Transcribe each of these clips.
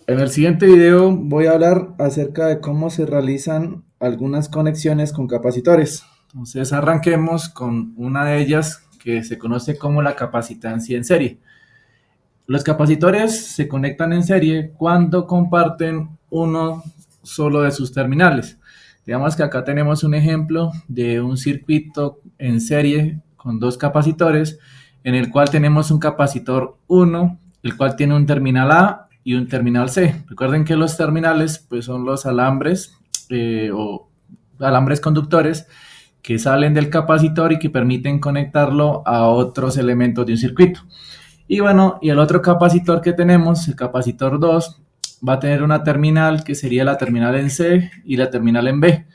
En el siguiente video voy a hablar acerca de cómo se realizan algunas conexiones con capacitores. Entonces arranquemos con una de ellas que se conoce como la capacitancia en serie. Los capacitores se conectan en serie cuando comparten uno solo de sus terminales. Digamos que acá tenemos un ejemplo de un circuito en serie con dos capacitores, en el cual tenemos un capacitor 1, el cual tiene un terminal A y un terminal C. Recuerden que los terminales pues, son los alambres o alambres conductores que salen del capacitor y que permiten conectarlo a otros elementos de un circuito. Y bueno, y el otro capacitor que tenemos, el capacitor 2, va a tener una terminal que sería la terminal en C y la terminal en B.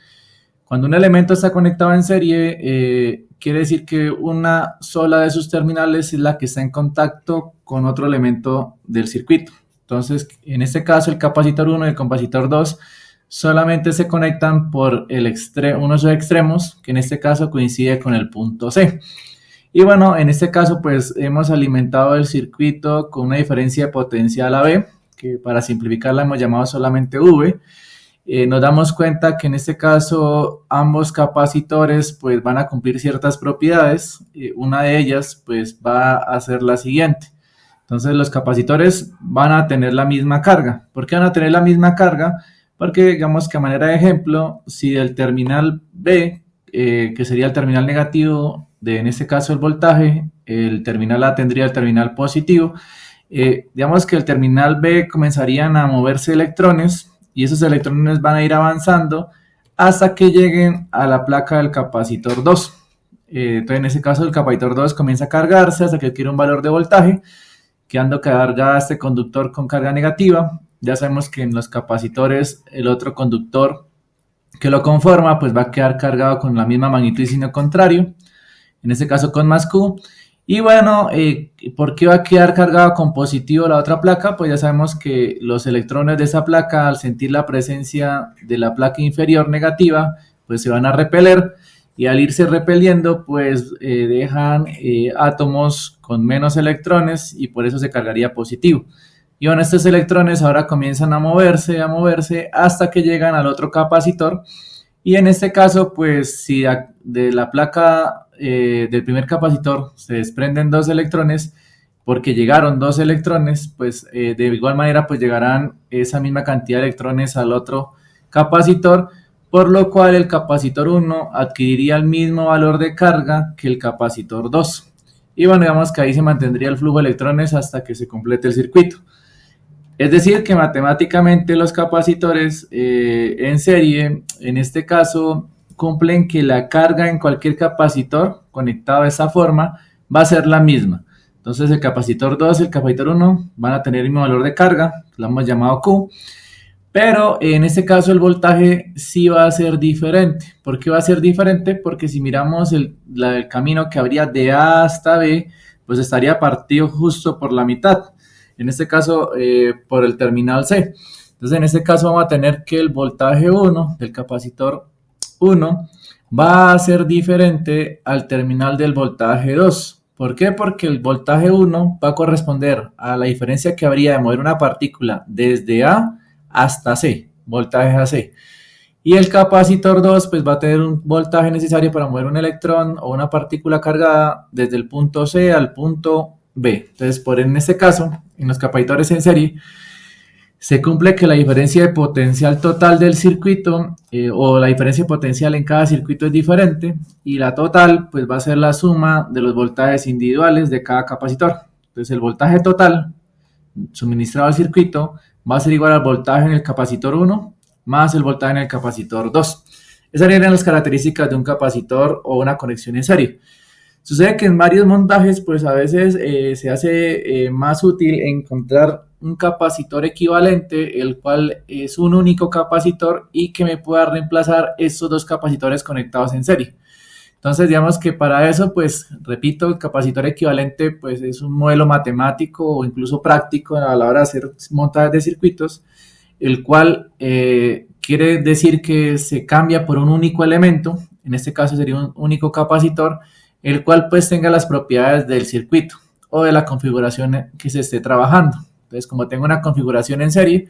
Cuando un elemento está conectado en serie, quiere decir que una sola de sus terminales es la que está en contacto con otro elemento del circuito. Entonces, en este caso, el capacitor 1 y el capacitor 2 solamente se conectan por unos extremos, que en este caso coincide con el punto C. Y bueno, en este caso pues hemos alimentado el circuito con una diferencia de potencial AB, que para simplificarla hemos llamado solamente V. Nos damos cuenta que en este caso ambos capacitores pues van a cumplir ciertas propiedades. Una de ellas pues va a ser la siguiente. Entonces los capacitores van a tener la misma carga. ¿Por qué van a tener la misma carga? Porque digamos que a manera de ejemplo, si del terminal B, que sería el terminal negativo, en este caso el voltaje, el terminal A tendría el terminal positivo, digamos que el terminal B comenzarían a moverse electrones y esos electrones van a ir avanzando hasta que lleguen a la placa del capacitor 2. Entonces en ese caso el capacitor 2 comienza a cargarse hasta que adquiere un valor de voltaje, quedando cargado este conductor con carga negativa. Ya sabemos que en los capacitores el otro conductor que lo conforma pues va a quedar cargado con la misma magnitud y signo contrario, en este caso con más Q. Y bueno, ¿por qué va a quedar cargado con positivo la otra placa? Pues ya sabemos que los electrones de esa placa, al sentir la presencia de la placa inferior negativa, pues se van a repeler, y al irse repeliendo, pues dejan átomos con menos electrones y por eso se cargaría positivo. Y bueno, estos electrones ahora comienzan a moverse hasta que llegan al otro capacitor. Y en este caso, pues si de la placa del primer capacitor se desprenden dos electrones, porque llegaron dos electrones, pues de igual manera pues llegarán esa misma cantidad de electrones al otro capacitor, por lo cual el capacitor 1 adquiriría el mismo valor de carga que el capacitor 2. Y bueno, digamos que ahí se mantendría el flujo de electrones hasta que se complete el circuito. Es decir, que matemáticamente los capacitores en serie, en este caso, cumplen que la carga en cualquier capacitor conectado de esa forma va a ser la misma. Entonces el capacitor 2 y el capacitor 1 van a tener el mismo valor de carga, lo hemos llamado Q, pero en este caso el voltaje sí va a ser diferente. ¿Por qué va a ser diferente? Porque si miramos el camino que habría de A hasta B, pues estaría partido justo por la mitad. En este caso por el terminal C. Entonces en este caso vamos a tener que el voltaje 1 del capacitor 1 va a ser diferente al terminal del voltaje 2. ¿Por qué? Porque el voltaje 1 va a corresponder a la diferencia que habría de mover una partícula desde A hasta C, voltaje a C. Y el capacitor 2 pues va a tener un voltaje necesario para mover un electrón o una partícula cargada desde el punto C al punto B. Entonces, en este caso, en los capacitores en serie, se cumple que la diferencia de potencial total del circuito o la diferencia de potencial en cada circuito es diferente, y la total pues va a ser la suma de los voltajes individuales de cada capacitor. Entonces, el voltaje total suministrado al circuito va a ser igual al voltaje en el capacitor 1 más el voltaje en el capacitor 2. Esas serían las características de un capacitor o una conexión en serie. Sucede que en varios montajes pues a veces se hace más útil encontrar un capacitor equivalente, el cual es un único capacitor y que me pueda reemplazar estos dos capacitores conectados en serie. Entonces digamos que para eso pues repito, el capacitor equivalente pues es un modelo matemático o incluso práctico a la hora de hacer montajes de circuitos, el cual quiere decir que se cambia por un único elemento, en este caso sería un único capacitor, el cual pues tenga las propiedades del circuito o de la configuración que se esté trabajando. Entonces, como tengo una configuración en serie,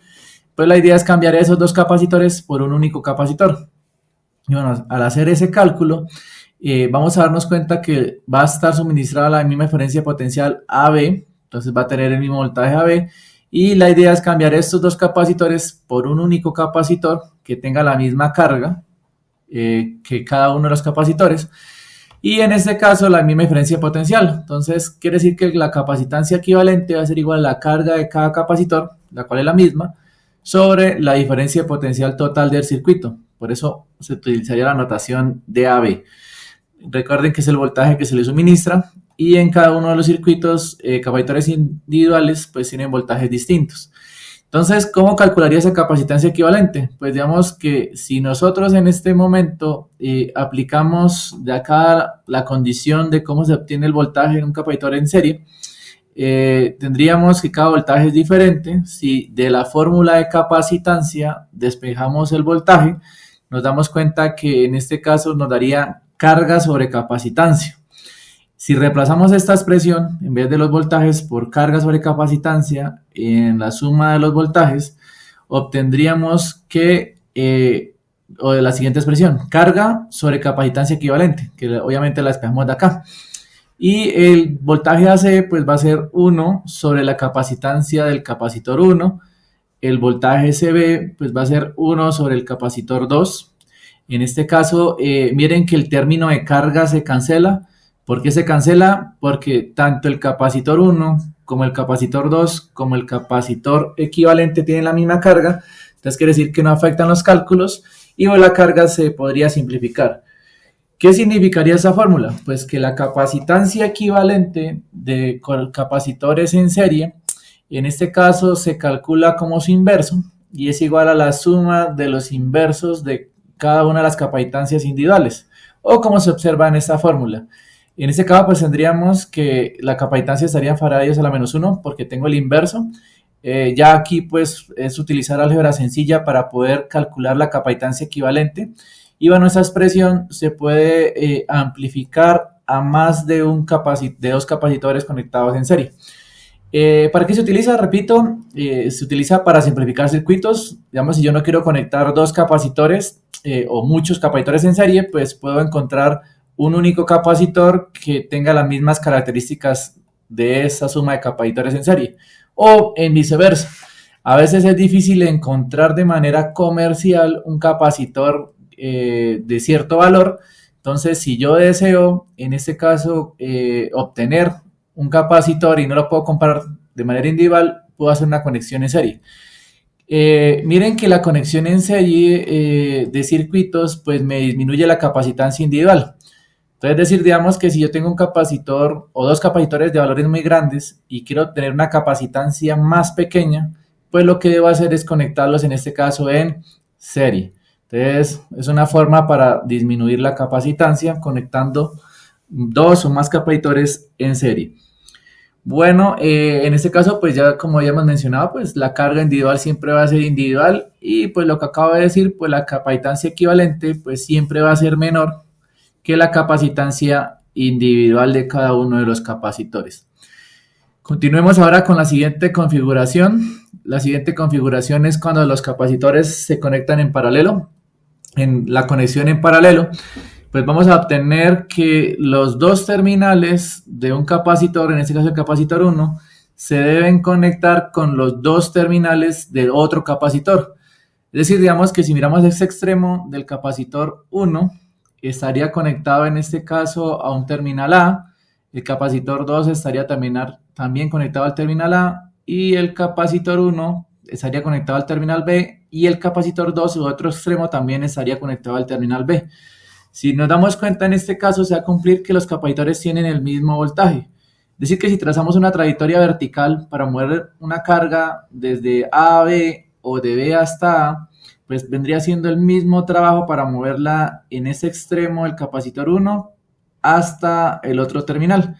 pues la idea es cambiar esos dos capacitores por un único capacitor. Y bueno, al hacer ese cálculo, vamos a darnos cuenta que va a estar suministrada la misma diferencia potencial AB, entonces va a tener el mismo voltaje AB, y la idea es cambiar estos dos capacitores por un único capacitor que tenga la misma carga que cada uno de los capacitores, y en este caso la misma diferencia potencial. Entonces quiere decir que la capacitancia equivalente va a ser igual a la carga de cada capacitor, la cual es la misma, sobre la diferencia potencial total del circuito. Por eso se utilizaría la notación de AB. Recuerden que es el voltaje que se le suministra, y en cada uno de los circuitos capacitores individuales pues tienen voltajes distintos. Entonces, ¿cómo calcularía esa capacitancia equivalente? Pues digamos que si nosotros en este momento aplicamos de acá la condición de cómo se obtiene el voltaje en un capacitor en serie, tendríamos que cada voltaje es diferente. Si de la fórmula de capacitancia despejamos el voltaje, nos damos cuenta que en este caso nos daría carga sobre capacitancia. Si reemplazamos esta expresión, en vez de los voltajes por carga sobre capacitancia, en la suma de los voltajes, obtendríamos que, o de la siguiente expresión, carga sobre capacitancia equivalente, que obviamente la despejamos de acá. Y el voltaje AC pues va a ser 1 sobre la capacitancia del capacitor 1. El voltaje CB pues va a ser 1 sobre el capacitor 2. En este caso, miren que el término de carga se cancela. ¿Por qué se cancela? Porque tanto el capacitor 1 como el capacitor 2 como el capacitor equivalente tienen la misma carga. Entonces quiere decir que no afectan los cálculos y la carga se podría simplificar. ¿Qué significaría esa fórmula? Pues que la capacitancia equivalente de capacitores en serie, en este caso se calcula como su inverso y es igual a la suma de los inversos de cada una de las capacitancias individuales, o como se observa en esta fórmula. En este caso pues tendríamos que la capacitancia estaría en faradios a la menos 1 porque tengo el inverso. Ya aquí pues es utilizar álgebra sencilla para poder calcular la capacitancia equivalente. Y bueno, esa expresión se puede amplificar a más de dos capacitores conectados en serie. ¿Para qué se utiliza? Repito, se utiliza para simplificar circuitos. Digamos, si yo no quiero conectar dos capacitores o muchos capacitores en serie, pues puedo encontrar un único capacitor que tenga las mismas características de esa suma de capacitores en serie. O en viceversa. A veces es difícil encontrar de manera comercial un capacitor de cierto valor. Entonces, si yo deseo, en este caso, obtener un capacitor y no lo puedo comprar de manera individual, puedo hacer una conexión en serie. Miren que la conexión en serie de circuitos pues me disminuye la capacitancia individual. Entonces, es decir, digamos que si yo tengo un capacitor o dos capacitores de valores muy grandes y quiero obtener una capacitancia más pequeña, pues lo que debo hacer es conectarlos en este caso en serie. Entonces, es una forma para disminuir la capacitancia conectando dos o más capacitores en serie. Bueno, en este caso, pues ya como ya hemos mencionado, pues la carga individual siempre va a ser individual y pues lo que acabo de decir, pues la capacitancia equivalente pues siempre va a ser menor que la capacitancia individual de cada uno de los capacitores. Continuemos ahora con la siguiente configuración. La siguiente configuración es cuando los capacitores se conectan en paralelo. En la conexión en paralelo, pues vamos a obtener que los dos terminales de un capacitor, en este caso el capacitor 1, se deben conectar con los dos terminales de otro capacitor. Es decir, digamos que si miramos este extremo del capacitor 1, estaría conectado en este caso a un terminal A, el capacitor 2 estaría también conectado al terminal A y el capacitor 1 estaría conectado al terminal B y el capacitor 2 u otro extremo también estaría conectado al terminal B. Si nos damos cuenta en este caso se va a cumplir que los capacitores tienen el mismo voltaje. Es decir que si trazamos una trayectoria vertical para mover una carga desde A a B o de B hasta A, pues vendría siendo el mismo trabajo para moverla en ese extremo del capacitor 1 hasta el otro terminal.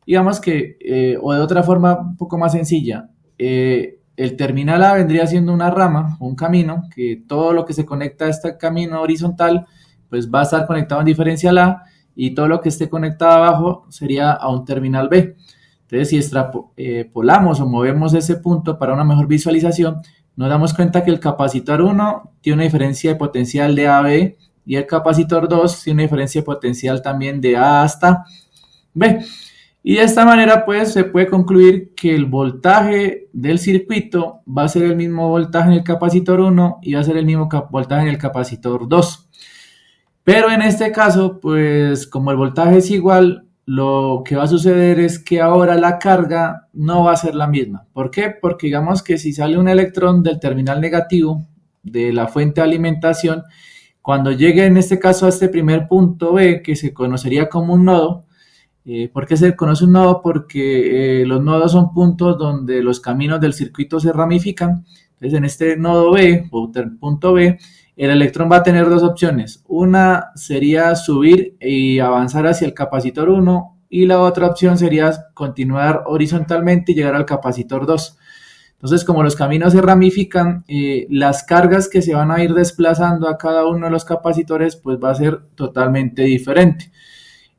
Digamos que, o de otra forma un poco más sencilla, el terminal A vendría siendo una rama, un camino, que todo lo que se conecta a este camino horizontal, pues va a estar conectado en diferencial A, y todo lo que esté conectado abajo sería a un terminal B. Entonces, si extrapolamos o movemos ese punto para una mejor visualización, nos damos cuenta que el capacitor 1 tiene una diferencia de potencial de A a B y el capacitor 2 tiene una diferencia de potencial también de A hasta B. Y de esta manera pues se puede concluir que el voltaje del circuito va a ser el mismo voltaje en el capacitor 1 y va a ser el mismo voltaje en el capacitor 2. Pero en este caso pues como el voltaje es igual, lo que va a suceder es que ahora la carga no va a ser la misma. ¿Por qué? Porque digamos que si sale un electrón del terminal negativo de la fuente de alimentación, cuando llegue en este caso a este primer punto B, que se conocería como un nodo, ¿por qué se conoce un nodo? Porque los nodos son puntos donde los caminos del circuito se ramifican. Entonces en este nodo B o punto B, el electrón va a tener dos opciones. Una sería subir y avanzar hacia el capacitor 1 y la otra opción sería continuar horizontalmente y llegar al capacitor 2. Entonces, como los caminos se ramifican, las cargas que se van a ir desplazando a cada uno de los capacitores, pues va a ser totalmente diferente.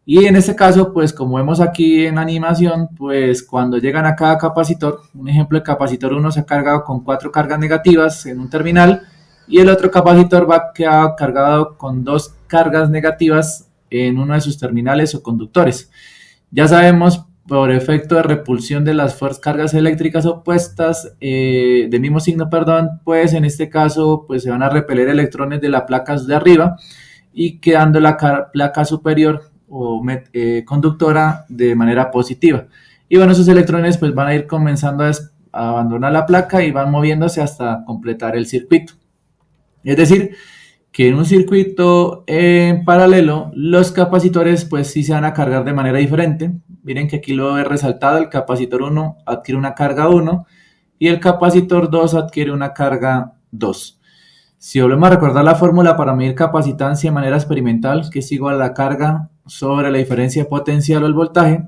Y en este caso, pues como vemos aquí en animación, pues cuando llegan a cada capacitor, un ejemplo, el capacitor 1 se ha cargado con 4 cargas negativas en un terminal y el otro capacitor va a quedar cargado con 2 cargas negativas en uno de sus terminales o conductores. Ya sabemos por efecto de repulsión de las cargas eléctricas opuestas del mismo signo, pues en este caso pues se van a repeler electrones de la placa de arriba y quedando la placa superior o conductora de manera positiva. Y bueno, esos electrones pues van a ir comenzando a abandonar la placa y van moviéndose hasta completar el circuito. Es decir, que en un circuito en paralelo, los capacitores pues sí se van a cargar de manera diferente. Miren que aquí lo he resaltado, el capacitor 1 adquiere una carga 1 y el capacitor 2 adquiere una carga 2. Si volvemos a recordar la fórmula para medir capacitancia de manera experimental, que es igual a la carga sobre la diferencia de potencial o el voltaje,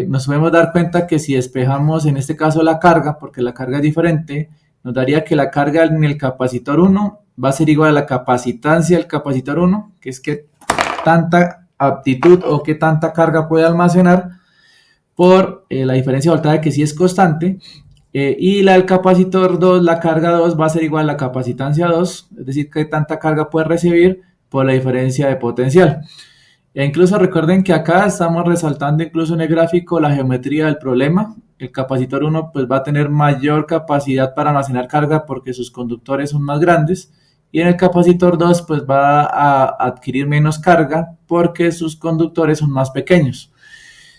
nos podemos dar cuenta que si despejamos en este caso la carga, porque la carga es diferente, nos daría que la carga en el capacitor 1 va a ser igual a la capacitancia del capacitor 1, que es que tanta aptitud o que tanta carga puede almacenar por la diferencia de voltaje que sí es constante, y la del capacitor 2, la carga 2 va a ser igual a la capacitancia 2, es decir, que tanta carga puede recibir por la diferencia de potencial. E incluso recuerden que acá estamos resaltando incluso en el gráfico la geometría del problema. El capacitor 1 pues va a tener mayor capacidad para almacenar carga porque sus conductores son más grandes y en el capacitor 2 pues va a adquirir menos carga porque sus conductores son más pequeños.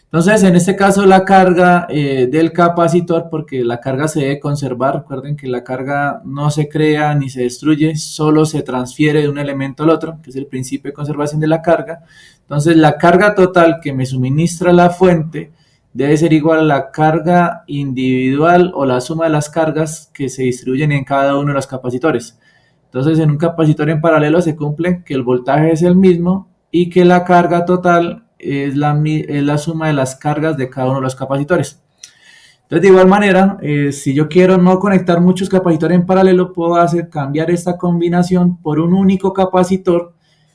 Entonces, en este caso la carga del capacitor, porque la carga se debe conservar, recuerden que la carga no se crea ni se destruye, solo se transfiere de un elemento al otro, que es el principio de conservación de la carga. Entonces, la carga total que me suministra la fuente debe ser igual a la carga individual o la suma de las cargas que se distribuyen en cada uno de los capacitores. Entonces, en un capacitor en paralelo se cumple que el voltaje es el mismo y que la carga total es la suma de las cargas de cada uno de los capacitores. Entonces, de igual manera, si yo quiero no conectar muchos capacitores en paralelo, puedo cambiar esta combinación por un único capacitor,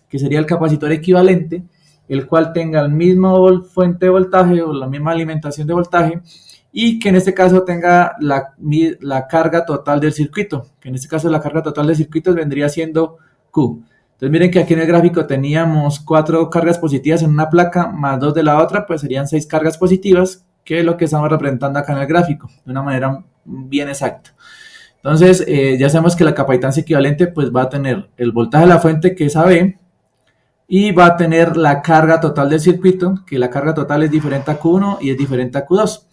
que sería el capacitor equivalente, el cual tenga el mismo fuente de voltaje o la misma alimentación de voltaje, y que en este caso tenga la carga total del circuito, que en este caso la carga total del circuito vendría siendo Q. Entonces miren que aquí en el gráfico teníamos 4 cargas positivas en una placa más 2 de la otra, pues serían 6 cargas positivas, que es lo que estamos representando acá en el gráfico, de una manera bien exacta. Entonces ya sabemos que la capacitancia equivalente pues va a tener el voltaje de la fuente, que es AB, y va a tener la carga total del circuito, que la carga total es diferente a Q1 y es diferente a Q2.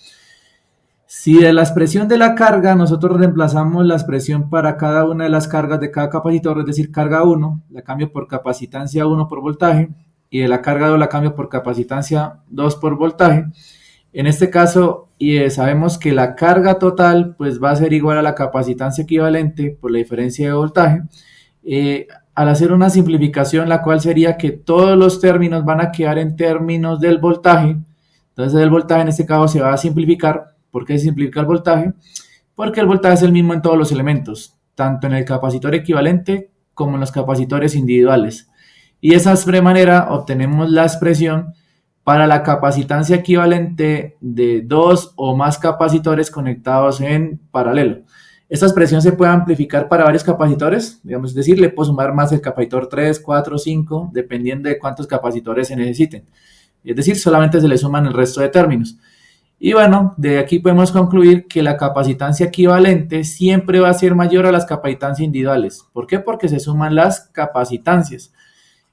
Si de la expresión de la carga nosotros reemplazamos la expresión para cada una de las cargas de cada capacitor, es decir, carga 1, la cambio por capacitancia 1 por voltaje, y de la carga 2 la cambio por capacitancia 2 por voltaje. En este caso, sabemos que la carga total pues va a ser igual a la capacitancia equivalente por la diferencia de voltaje. Al hacer una simplificación, la cual sería que todos los términos van a quedar en términos del voltaje, entonces el voltaje en este caso se va a simplificar. ¿Por qué se simplifica el voltaje? Porque el voltaje es el mismo en todos los elementos, tanto en el capacitor equivalente como en los capacitores individuales. Y de esa manera obtenemos la expresión para la capacitancia equivalente de dos o más capacitores conectados en paralelo. Esta expresión se puede amplificar para varios capacitores, digamos, es decir, le puedo sumar más el capacitor 3, 4, 5, dependiendo de cuántos capacitores se necesiten. Es decir, solamente se le suman el resto de términos. Y bueno, de aquí podemos concluir que la capacitancia equivalente siempre va a ser mayor a las capacitancias individuales. ¿Por qué? Porque se suman las capacitancias.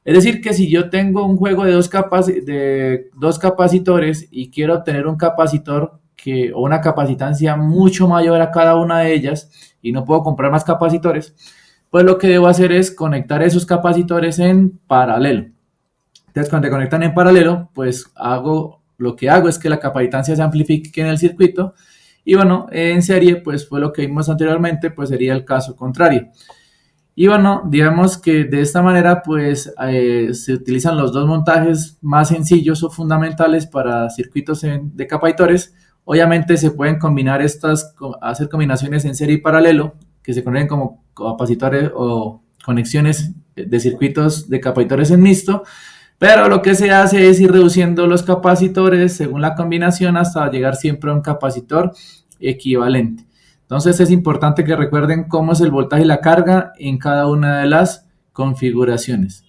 Es decir, que si yo tengo un juego de dos capacitores y quiero obtener un capacitor o una capacitancia mucho mayor a cada una de ellas y no puedo comprar más capacitores, pues lo que debo hacer es conectar esos capacitores en paralelo. Entonces, cuando se conectan en paralelo, pues lo que hago es que la capacitancia se amplifique en el circuito y bueno, en serie, pues fue lo que vimos anteriormente, pues sería el caso contrario. Y bueno, digamos que de esta manera pues se utilizan los dos montajes más sencillos o fundamentales para circuitos de capacitores. Obviamente se pueden combinar hacer combinaciones en serie y paralelo, que se conocen como capacitores o conexiones de circuitos de capacitores en mixto, pero lo que se hace es ir reduciendo los capacitores según la combinación hasta llegar siempre a un capacitor equivalente. Entonces es importante que recuerden cómo es el voltaje y la carga en cada una de las configuraciones.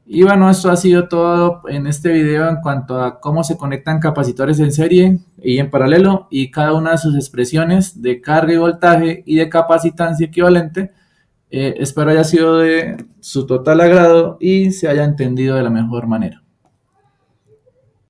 Y bueno, esto ha sido todo en este video en cuanto a cómo se conectan capacitores en serie y en paralelo y cada una de sus expresiones de carga y voltaje y de capacitancia equivalente. Espero haya sido de su total agrado y se haya entendido de la mejor manera.